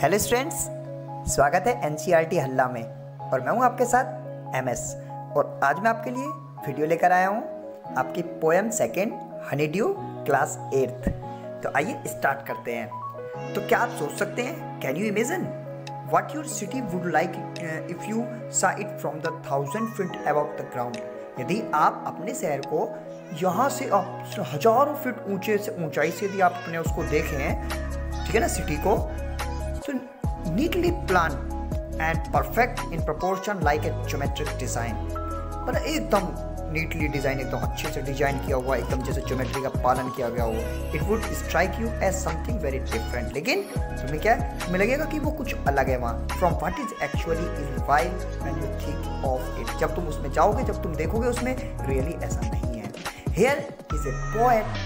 Hello students, स्वागत है NCERT हल्ला में और मैं हूं आपके साथ एमएस। और आज मैं आपके लिए वीडियो लेकर आया हूं आपकी poem second honeydew class 8th। तो आइए स्टार्ट करते हैं। तो क्या आप सोच सकते हैं, can you imagine what your city would like if you saw it from the 1000 feet above the ground. यदि आप अपने शहर को यहाँ से हजारों फीट ऊंचे से ऊंचाई से यदि आप अपने उसको देखें, ठीक है ना, सिटी को, तो neatly plan and perfect in proportion like a geometric design, मतलब एकदम नीटली डिजाइन, एकदम अच्छे से डिजाइन किया हुआ, एकदम जैसे ज्योमेट्री का पालन किया गया हो। It would strike you as something very different, लेकिन तुम्हें क्या तुम्हें लगेगा कि वो कुछ अलग है वहाँ from what is actually is while when you think of it. जब तुम उसमें जाओगे, जब तुम देखोगे उसमें, रियली ऐसा नहीं है। Here is a poet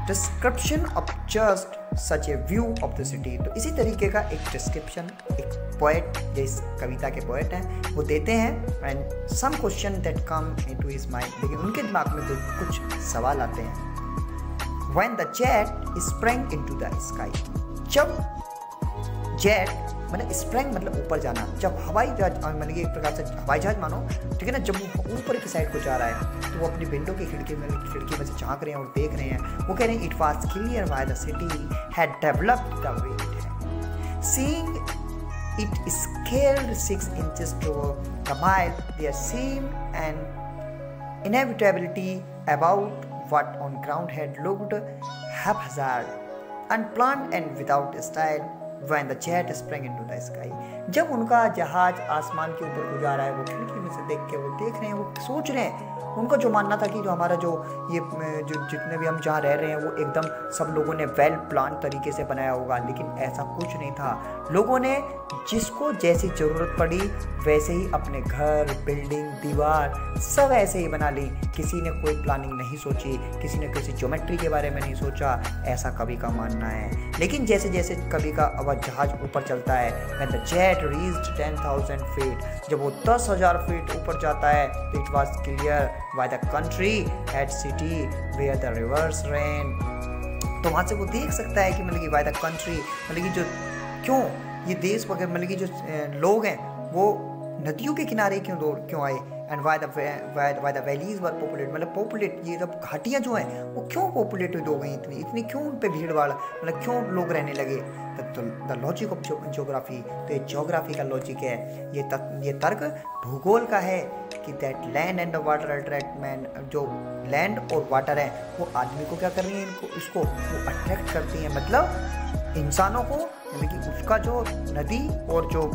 description of just such A view of the city. तो इसी तरीके का एक डिस्क्रिप्शन एक पोएट, जिस कविता के पोएट हैं, वो देते हैं and some question that come into his mind, लेकिन उनके दिमाग में कुछ सवाल आते हैं। When the jet spring into the sky, जब जेट मतलब स्प्रिंग मतलब ऊपर जाना, जब हवाई जहाज मतलब एक प्रकार से हवाई जहाज मानो, ठीक है ना, जब वो ऊपर की साइड को जा रहा है तो वो अपनी विंडो की खिड़की में से झांक रहे हैं और देख रहे हैं। वो कह रहे हैं it was clear why the city had developed the way it है। Seeing it scaled 6 inches to the mile, there seemed an inevitability about what on ground had looked haphazard, unplanned and without style when the jet sprang into the sky। जब उनका जहाज आसमान के ऊपर गुजार रहा है, वो खिड़की में से देख के वो देख रहे हैं, वो सोच रहे हैं, उनका जो मानना था कि जो हमारा जो ये जो जितने भी हम जहाँ रह रहे हैं वो एकदम सब लोगों ने वेल प्लान तरीके से बनाया होगा, लेकिन ऐसा कुछ नहीं था। लोगों ने जिसको जैसी ज़रूरत पड़ी वैसे ही अपने घर, बिल्डिंग, दीवार सब ऐसे ही बना ली। किसी ने कोई प्लानिंग नहीं सोची, किसी ने किसी ज्योमेट्री के बारे में नहीं सोचा, ऐसा कवि का मानना है। लेकिन जैसे जैसे कवि का जहाज ऊपर चलता है, when the jet reached 10,000 feet, जब वो 10,000 फीट ऊपर जाता है, तो it was clear why the country had city where the rivers ran। तो वहाँ से वो देख सकता है कि मतलब कि why the country मतलब कि जो क्यों ये देश वगैरह मतलब कि जो लोग हैं वो नदियों के किनारे क्यों आए, and why the valleys were populate, मतलब पॉपुलेट, ये सब घाटियाँ जो हैं वो क्यों पॉपुलेटेड हो गई, इतनी क्यों उन पर भीड़ भाड़, मतलब क्यों लोग रहने लगे। द लॉजिक ऑफ ज्योग्राफी, तो ये ज्योग्राफी का लॉजिक है, ये तर्क भूगोल का है कि that land and the water attract man, जो लैंड और वाटर है वो आदमी को क्या कर रही है, इसको वो अट्रैक्ट करती है, मतलब इंसानों को, यानी कि उसका जो नदी और जो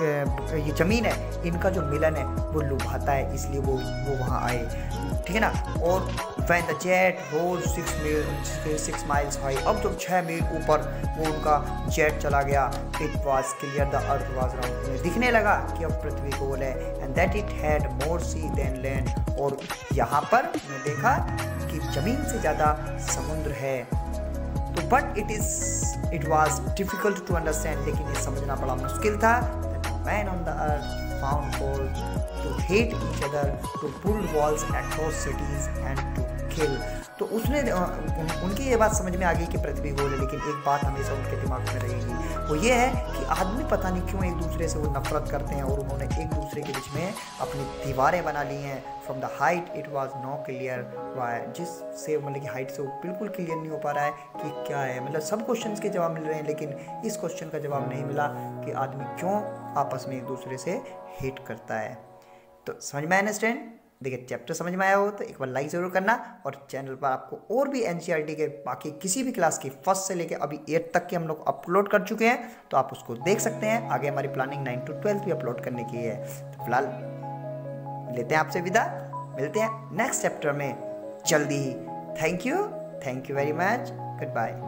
ये ज़मीन है, इनका जो मिलन है वो लुभाता है, इसलिए वो वहाँ आए, ठीक है ना। और when the jet rose 6 miles high, अब जब 6 मील ऊपर वो उनका जेट चला गया, it was clear the earth was round, उन्हें दिखने लगा कि अब पृथ्वी गोल है, and that it had more sea than land, और यहाँ पर उन्हें देखा कि ज़मीन से ज़्यादा समुद्र है। तो but it was difficult to understand, लेकिन ये समझना बड़ा मुश्किल था। Man on the earth found gold to hate each other, to build walls across cities and to kill। तो उसने उनकी ये बात समझ में आ गई कि पृथ्वी गोल है, लेकिन एक बात हमेशा उनके दिमाग में रहेगी, वो ये है कि आदमी पता नहीं क्यों एक दूसरे से वो नफरत करते हैं, और उन्होंने एक दूसरे के बीच में अपनी दीवारें बना ली हैं। From the height it was no clear why, जिससे मतलब कि हाइट से वो बिल्कुल क्लियर नहीं हो पा रहा है कि क्या है, मतलब सब क्वेश्चन के जवाब मिल रहे हैं, लेकिन इस क्वेश्चन का जवाब नहीं मिला कि आदमी क्यों आपस में एक दूसरे से हेट करता है। तो समझ में आया ना स्टूडेंट? देखिए, चैप्टर समझ में आया हो तो एक बार लाइक ज़रूर करना, और चैनल पर आपको और भी एनसीईआरटी के बाकी किसी भी क्लास की 1st से लेकर अभी 8th तक के हम लोग अपलोड कर चुके हैं, तो आप उसको देख सकते हैं। आगे हमारी प्लानिंग 9 to 12 भी अपलोड करने की है। तो फिलहाल लेते हैं आपसे विदा, मिलते हैं नेक्स्ट चैप्टर में जल्दी ही। Thank you very much, good bye.